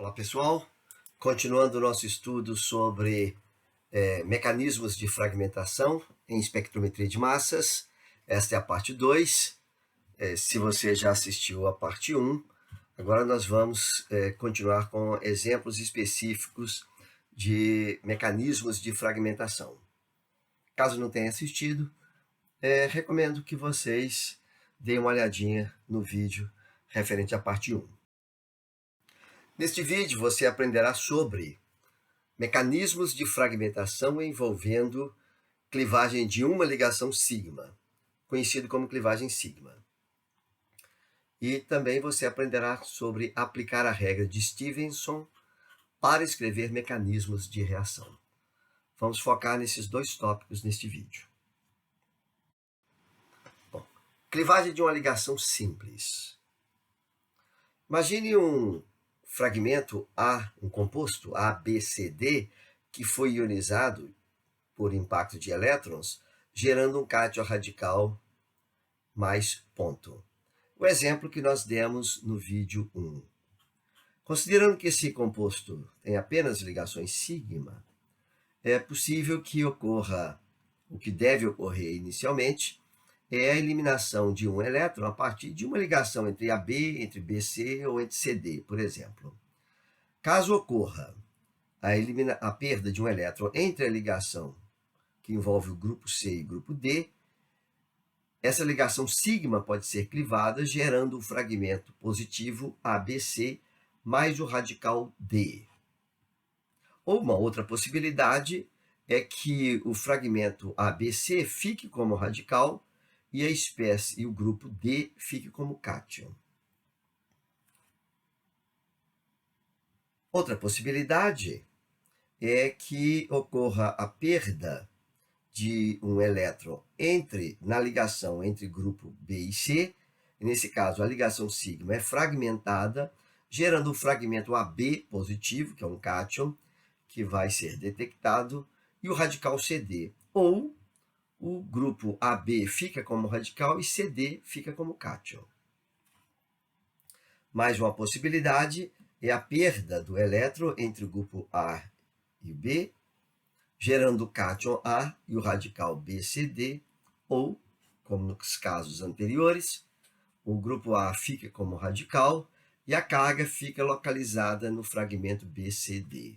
Olá pessoal, continuando o nosso estudo sobre mecanismos de fragmentação em espectrometria de massas. Esta é a parte 2. Se você já assistiu a parte 1, agora nós vamos continuar com exemplos específicos de mecanismos de fragmentação. Caso não tenha assistido, recomendo que vocês deem uma olhadinha no vídeo referente à parte 1. Neste vídeo você aprenderá sobre mecanismos de fragmentação envolvendo clivagem de uma ligação sigma, conhecido como clivagem sigma. E também você aprenderá sobre aplicar a regra de Stevenson para escrever mecanismos de reação. Vamos focar nesses dois tópicos neste vídeo. Bom, clivagem de uma ligação simples. Imagine um fragmento A, um composto ABCD, que foi ionizado por impacto de elétrons, gerando um cátion radical mais ponto. O exemplo que nós demos no vídeo 1. Considerando que esse composto tem apenas ligações sigma, é possível que ocorra, o que deve ocorrer inicialmente, é a eliminação de um elétron a partir de uma ligação entre AB, entre BC ou entre CD, por exemplo. Caso ocorra a perda de um elétron entre a ligação que envolve o grupo C e o grupo D, essa ligação sigma pode ser clivada, gerando o fragmento positivo ABC mais o radical D. Ou uma outra possibilidade é que o fragmento ABC fique como radical e a espécie e o grupo D fique como cátion. Outra possibilidade é que ocorra a perda de um elétron na ligação entre grupo B e C. Nesse caso, a ligação sigma é fragmentada, gerando um fragmento AB positivo, que é um cátion, que vai ser detectado, e o radical CD. Ou o grupo AB fica como radical e CD fica como cátion. Mais uma possibilidade é a perda do elétron entre o grupo A e o B, gerando o cátion A e o radical BCD, ou, como nos casos anteriores, o grupo A fica como radical e a carga fica localizada no fragmento BCD.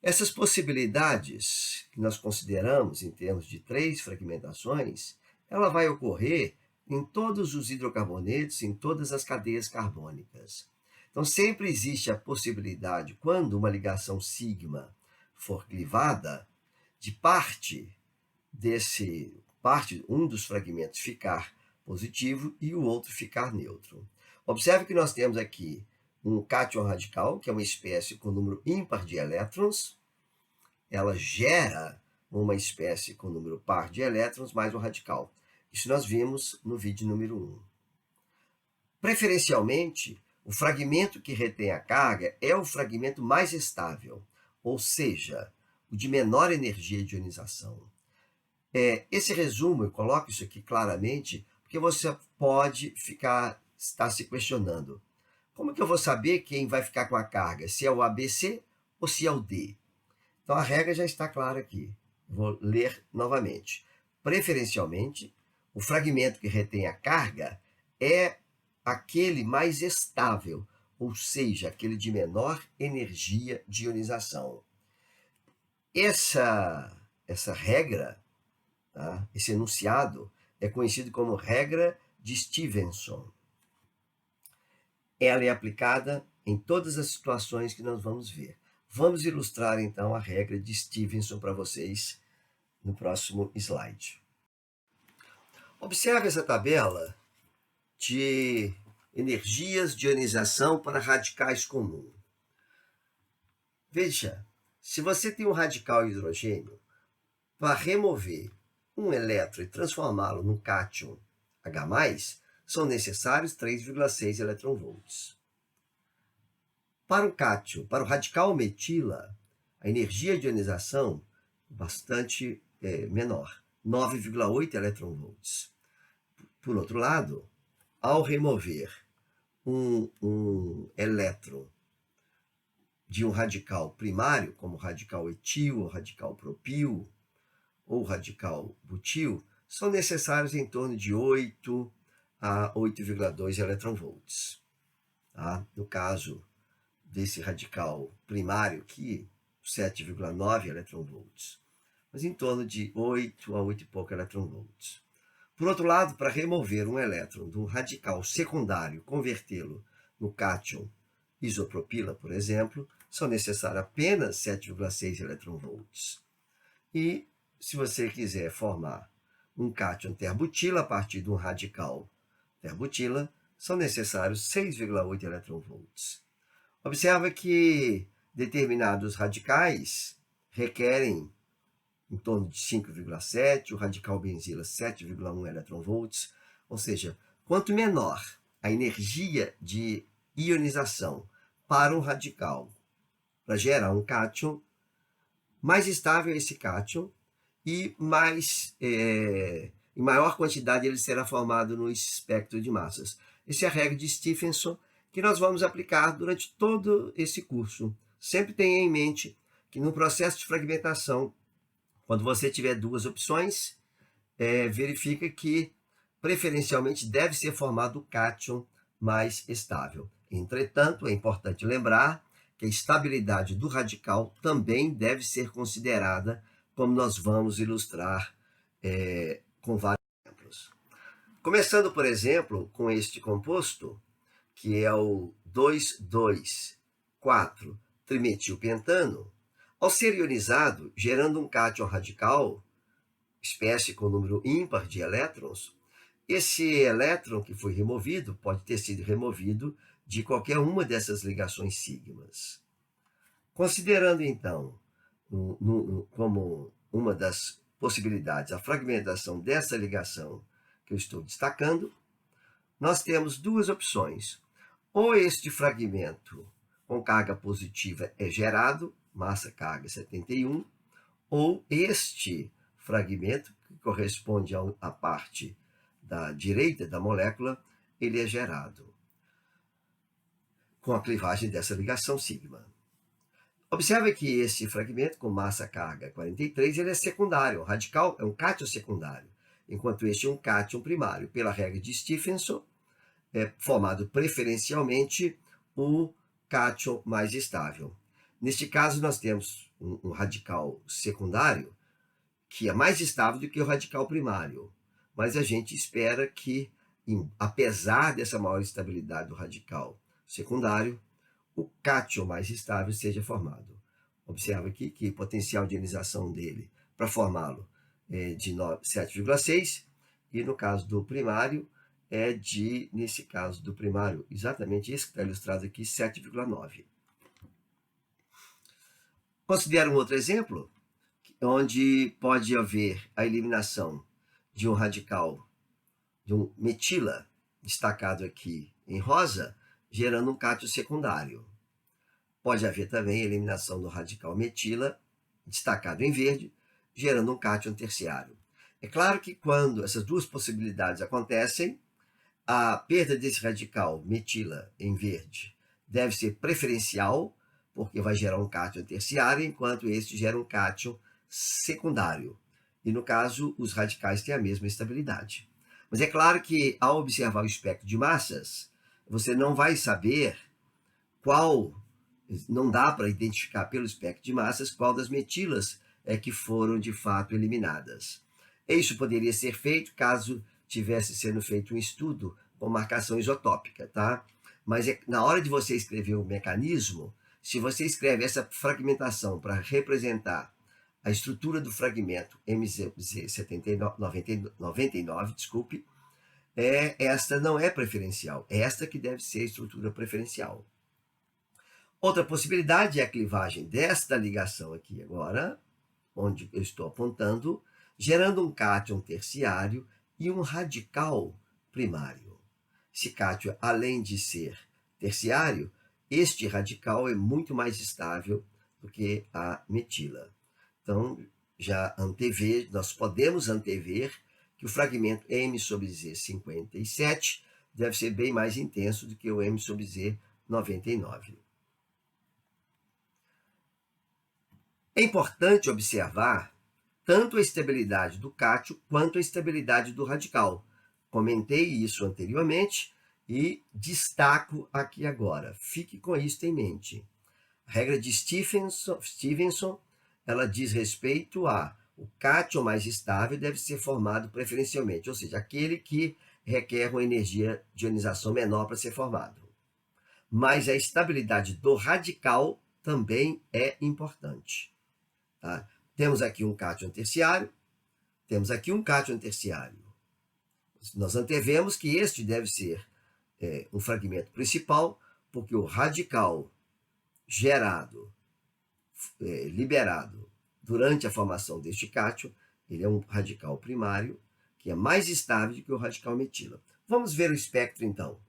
Essas possibilidades que nós consideramos em termos de 3 fragmentações, ela vai ocorrer em todos os hidrocarbonetos, em todas as cadeias carbônicas. Então, sempre existe a possibilidade, quando uma ligação sigma for clivada, de um dos fragmentos ficar positivo e o outro ficar neutro. Observe que nós temos aqui um cátion radical, que é uma espécie com número ímpar de elétrons. Ela gera uma espécie com número par de elétrons mais um radical. Isso nós vimos no vídeo número 1. Preferencialmente, o fragmento que retém a carga é o fragmento mais estável, ou seja, o de menor energia de ionização. Esse resumo, eu coloco isso aqui claramente, porque você pode estar se questionando. Como que eu vou saber quem vai ficar com a carga? Se é o ABC ou se é o D? Então, a regra já está clara aqui. Vou ler novamente. Preferencialmente, o fragmento que retém a carga é aquele mais estável, ou seja, aquele de menor energia de ionização. Essa regra, tá? Esse enunciado, é conhecido como regra de Stevenson. Ela é aplicada em todas as situações que nós vamos ver. Vamos ilustrar, então, a regra de Stevenson para vocês no próximo slide. Observe essa tabela de energias de ionização para radicais comuns. Veja, se você tem um radical hidrogênio, para remover um elétron e transformá-lo num cátion H+, são necessários 3,6 eletronvolts. Para o cátion, para o radical metila, a energia de ionização é bastante menor, 9,8 eletronvolts. Por outro lado, ao remover um elétron de um radical primário, como radical etil, ou radical propil, ou radical butil, são necessários em torno de 8 a 8,2 eletronvolts. Tá? No caso desse radical primário aqui, 7,9 eletronvolts, mas em torno de 8 a 8 e pouco eletronvolts. Por outro lado, para remover um elétron de um radical secundário, convertê-lo no cátion isopropila, por exemplo, são necessários apenas 7,6 eletronvolts. E se você quiser formar um cátion terbutila a partir de um radical terbutila, são necessários 6,8 eletronvolts. Observa que determinados radicais requerem em torno de 5,7, o radical benzila 7,1 eletronvolts, ou seja, quanto menor a energia de ionização para um radical para gerar um cátion, mais estável é esse cátion e em maior quantidade ele será formado no espectro de massas. Essa é a regra de Stephenson que nós vamos aplicar durante todo esse curso. Sempre tenha em mente que no processo de fragmentação, quando você tiver duas opções, verifica que preferencialmente deve ser formado o cátion mais estável. Entretanto, é importante lembrar que a estabilidade do radical também deve ser considerada, como nós vamos ilustrar com vários exemplos. Começando, por exemplo, com este composto, que é o 2,2,4-trimetilpentano, ao ser ionizado, gerando um cátion radical, espécie com número ímpar de elétrons, esse elétron que foi removido pode ter sido removido de qualquer uma dessas ligações sigmas. Considerando, então, como uma das possibilidades a fragmentação dessa ligação que eu estou destacando, nós temos duas opções. Ou este fragmento com carga positiva é gerado, massa-carga 71, ou este fragmento, que corresponde à parte da direita da molécula, ele é gerado com a clivagem dessa ligação sigma. Observe que esse fragmento com massa-carga 43, ele é secundário. O radical é um cátion secundário, enquanto este é um cátion primário. Pela regra de Stephenson, é formado preferencialmente o cátion mais estável. Neste caso, nós temos um radical secundário que é mais estável do que o radical primário, mas a gente espera que, apesar dessa maior estabilidade do radical secundário, o cátion mais estável seja formado. Observa aqui que o potencial de ionização dele para formá-lo é de 7,6 e no caso do primário nesse caso do primário, exatamente isso que está ilustrado aqui, 7,9. Considera um outro exemplo, onde pode haver a eliminação de um radical, de um metila, destacado aqui em rosa, gerando um cátion secundário. Pode haver também a eliminação do radical metila, destacado em verde, gerando um cátion terciário. É claro que quando essas duas possibilidades acontecem, a perda desse radical metila em verde deve ser preferencial, porque vai gerar um cátion terciário, enquanto este gera um cátion secundário. E, no caso, os radicais têm a mesma estabilidade. Mas é claro que, ao observar o espectro de massas, você não vai saber não dá para identificar pelo espectro de massas qual das metilas que foram, de fato, eliminadas. Isso poderia ser feito caso tivesse sendo feito um estudo com marcação isotópica, tá? Mas na hora de você escrever o mecanismo, se você escreve essa fragmentação para representar a estrutura do fragmento MZ99, desculpe, esta não é preferencial, é esta que deve ser a estrutura preferencial. Outra possibilidade é a clivagem desta ligação aqui agora, onde eu estou apontando, gerando um cátion terciário e um radical primário. Esse cátion, além de ser terciário, este radical é muito mais estável do que a metila. Então, nós podemos antever que o fragmento M/Z57 deve ser bem mais intenso do que o M/Z 99. É importante observar tanto a estabilidade do cátion quanto a estabilidade do radical. Comentei isso anteriormente e destaco aqui agora. Fique com isso em mente. A regra de Stevenson, ela diz respeito a o cátion mais estável deve ser formado preferencialmente, ou seja, aquele que requer uma energia de ionização menor para ser formado. Mas a estabilidade do radical também é importante. Tá? Temos aqui um cátion terciário, temos aqui um cátion terciário. Nós antevemos que este deve ser um fragmento principal, porque o radical gerado, liberado durante a formação deste cátion, ele é um radical primário, que é mais estável do que o radical metila. Vamos ver o espectro, então.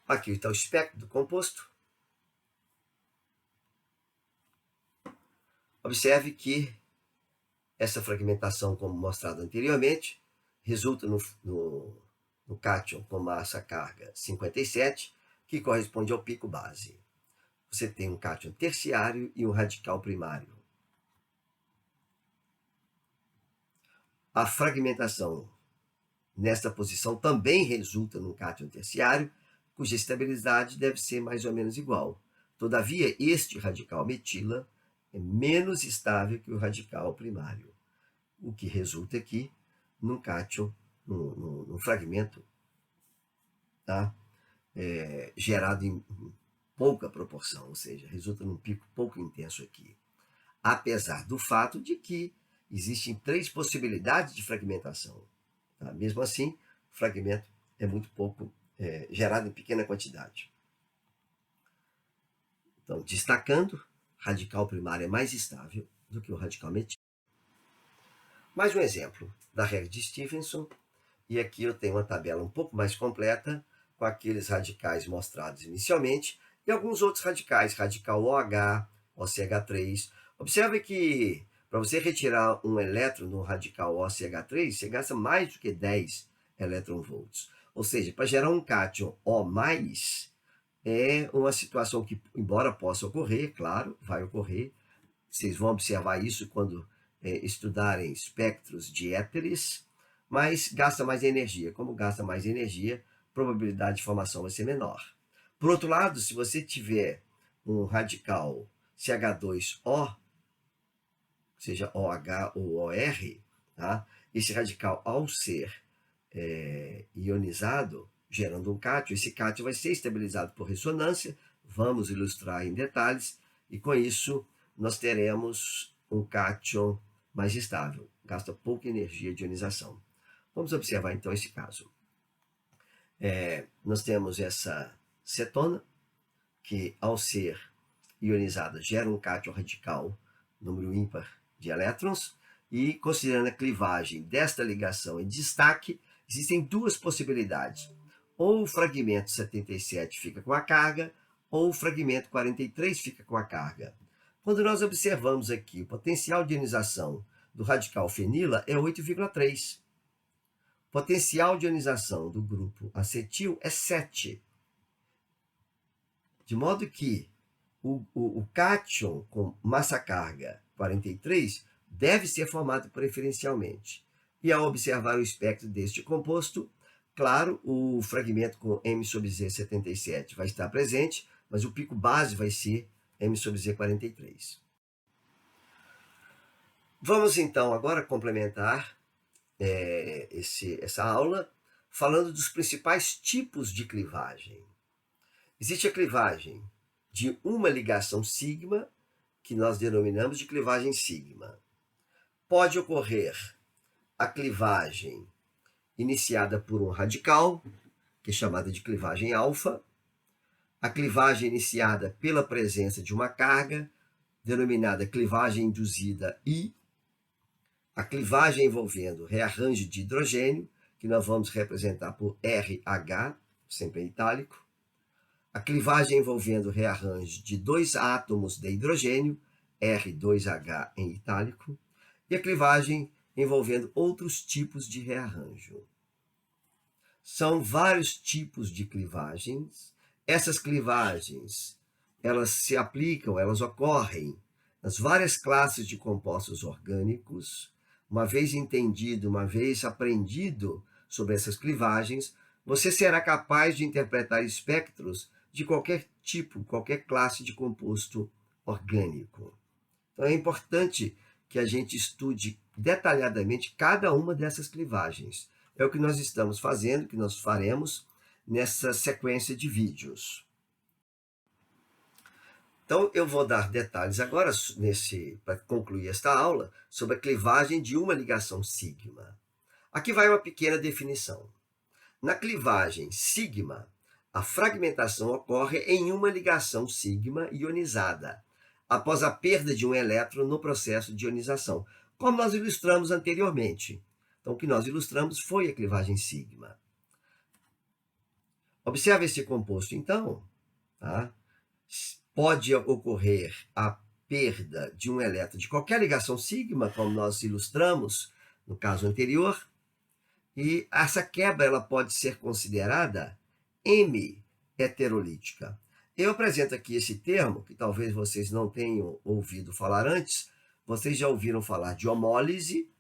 Aqui está o espectro do composto. Observe que essa fragmentação, como mostrado anteriormente, resulta no cátion com massa carga 57, que corresponde ao pico base. Você tem um cátion terciário e um radical primário. A fragmentação nesta posição também resulta num cátion terciário, cuja estabilidade deve ser mais ou menos igual. Todavia, este radical metila é menos estável que o radical primário, o que resulta aqui num cátion, num fragmento, tá? Gerado em pouca proporção, ou seja, resulta num pico pouco intenso aqui. Apesar do fato de que existem 3 possibilidades de fragmentação. Tá? Mesmo assim, o fragmento é muito pouco gerado em pequena quantidade. Então, destacando, radical primário é mais estável do que o radical metila. Mais um exemplo da regra de Stevenson, e aqui eu tenho uma tabela um pouco mais completa, com aqueles radicais mostrados inicialmente, e alguns outros radicais, radical OH, OCH3. Observe que para você retirar um elétron no radical OCH3, você gasta mais do que 10 elétron-volts. Ou seja, para gerar um cátion O+, é uma situação que, embora possa ocorrer, claro, vai ocorrer, vocês vão observar isso quando estudarem espectros de éteres, mas gasta mais energia. Como gasta mais energia, a probabilidade de formação vai ser menor. Por outro lado, se você tiver um radical CH2O, seja OH ou OR, tá? Esse radical, ao ser ionizado, gerando um cátion, esse cátion vai ser estabilizado por ressonância, vamos ilustrar em detalhes, e com isso nós teremos um cátion mais estável, gasta pouca energia de ionização. Vamos observar então esse caso. Nós temos essa cetona, que ao ser ionizada gera um cátion radical, número ímpar de elétrons, e considerando a clivagem desta ligação em destaque, existem 2 possibilidades. Ou o fragmento 77 fica com a carga, ou o fragmento 43 fica com a carga. Quando nós observamos aqui o potencial de ionização do radical fenila é 8,3. O potencial de ionização do grupo acetil é 7. De modo que o cátion com massa carga 43 deve ser formado preferencialmente. E ao observar o espectro deste composto, claro, o fragmento com M/Z77 vai estar presente, mas o pico base vai ser M/Z43. Vamos então agora complementar essa aula falando dos principais tipos de clivagem. Existe a clivagem de uma ligação sigma, que nós denominamos de clivagem sigma. Pode ocorrer a clivagem iniciada por um radical, que é chamada de clivagem alfa, a clivagem iniciada pela presença de uma carga, denominada clivagem induzida I, a clivagem envolvendo rearranjo de hidrogênio, que nós vamos representar por RH, sempre em itálico, a clivagem envolvendo rearranjo de 2 átomos de hidrogênio, R2H em itálico, e a clivagem envolvendo outros tipos de rearranjo. São vários tipos de clivagens. Essas clivagens, elas se aplicam, elas ocorrem nas várias classes de compostos orgânicos. Uma vez entendido, uma vez aprendido sobre essas clivagens, você será capaz de interpretar espectros de qualquer tipo, qualquer classe de composto orgânico. Então é importante que a gente estude detalhadamente cada uma dessas clivagens. É o que nós estamos fazendo, que nós faremos nessa sequência de vídeos. Então, eu vou dar detalhes agora, para concluir esta aula, sobre a clivagem de uma ligação sigma. Aqui vai uma pequena definição. Na clivagem sigma, a fragmentação ocorre em uma ligação sigma ionizada, após a perda de um elétron no processo de ionização, como nós ilustramos anteriormente. Então, o que nós ilustramos foi a clivagem sigma. Observe esse composto, então. Tá? Pode ocorrer a perda de um elétron de qualquer ligação sigma, como nós ilustramos no caso anterior, e essa quebra ela pode ser considerada M-heterolítica. Eu apresento aqui esse termo, que talvez vocês não tenham ouvido falar antes. Vocês já ouviram falar de homólise,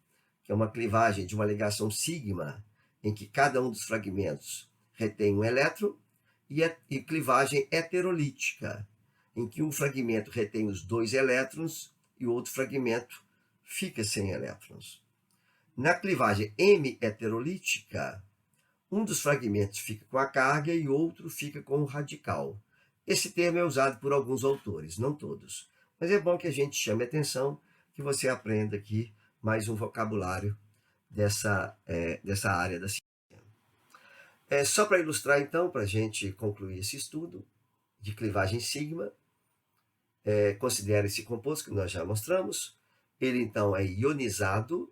que é uma clivagem de uma ligação sigma, em que cada um dos fragmentos retém um elétron, e clivagem heterolítica, em que um fragmento retém os 2 elétrons e o outro fragmento fica sem elétrons. Na clivagem M-heterolítica, um dos fragmentos fica com a carga e o outro fica com o radical. Esse termo é usado por alguns autores, não todos. Mas é bom que a gente chame a atenção, que você aprenda aqui mais um vocabulário dessa área da ciência. Só para ilustrar, então, para a gente concluir esse estudo de clivagem sigma, considere esse composto que nós já mostramos. Ele, então, é ionizado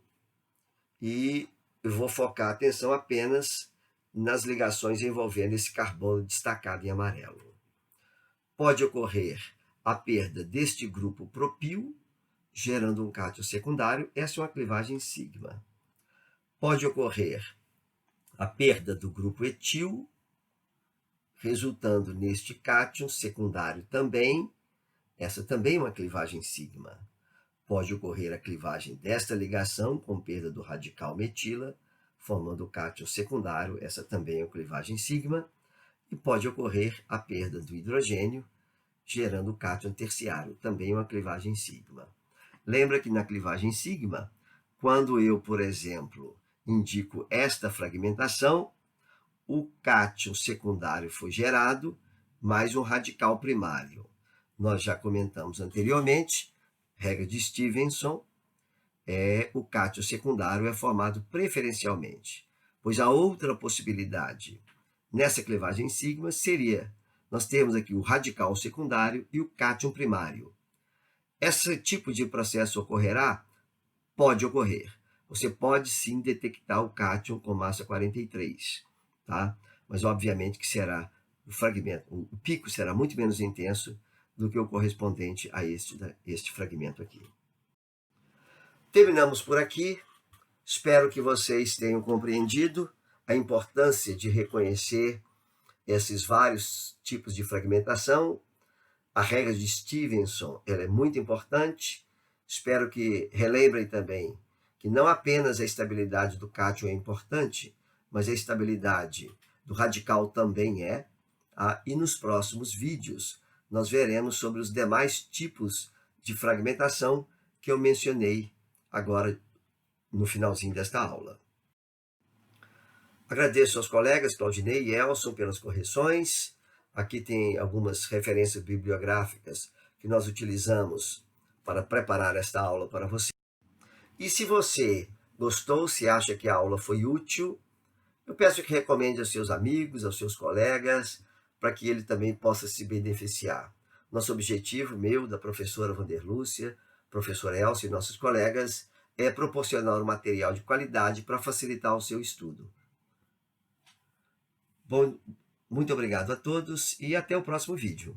e eu vou focar a atenção apenas nas ligações envolvendo esse carbono destacado em amarelo. Pode ocorrer a perda deste grupo propil, gerando um cátion secundário. Essa é uma clivagem sigma. Pode ocorrer a perda do grupo etil, resultando neste cátion secundário também. Essa também é uma clivagem sigma. Pode ocorrer a clivagem desta ligação com perda do radical metila, formando o cátion secundário. Essa também é uma clivagem sigma. E pode ocorrer a perda do hidrogênio, gerando o cátion terciário, também uma clivagem sigma. Lembra que na clivagem sigma, quando eu, por exemplo, indico esta fragmentação, o cátion secundário foi gerado, mais um radical primário. Nós já comentamos anteriormente, regra de Stevenson, o cátion secundário é formado preferencialmente, pois a outra possibilidade nessa clivagem sigma seria, nós temos aqui o radical secundário e o cátion primário. Esse tipo de processo ocorrerá? Pode ocorrer. Você pode sim detectar o cátion com massa 43, tá? Mas obviamente que será o fragmento, o pico será muito menos intenso do que o correspondente a este fragmento aqui. Terminamos por aqui. Espero que vocês tenham compreendido a importância de reconhecer esses vários tipos de fragmentação. A regra de Stevenson ela é muito importante. Espero que relembrem também que não apenas a estabilidade do cátion é importante, mas a estabilidade do radical também é. E nos próximos vídeos nós veremos sobre os demais tipos de fragmentação que eu mencionei agora no finalzinho desta aula. Agradeço aos colegas Claudinei e Elson pelas correções. Aqui tem algumas referências bibliográficas que nós utilizamos para preparar esta aula para você. E se você gostou, se acha que a aula foi útil, eu peço que recomende aos seus amigos, aos seus colegas, para que ele também possa se beneficiar. Nosso objetivo, meu, da professora Vanderlúcia, professor Elcio e nossos colegas, é proporcionar um material de qualidade para facilitar o seu estudo. Bom, muito obrigado a todos e até o próximo vídeo.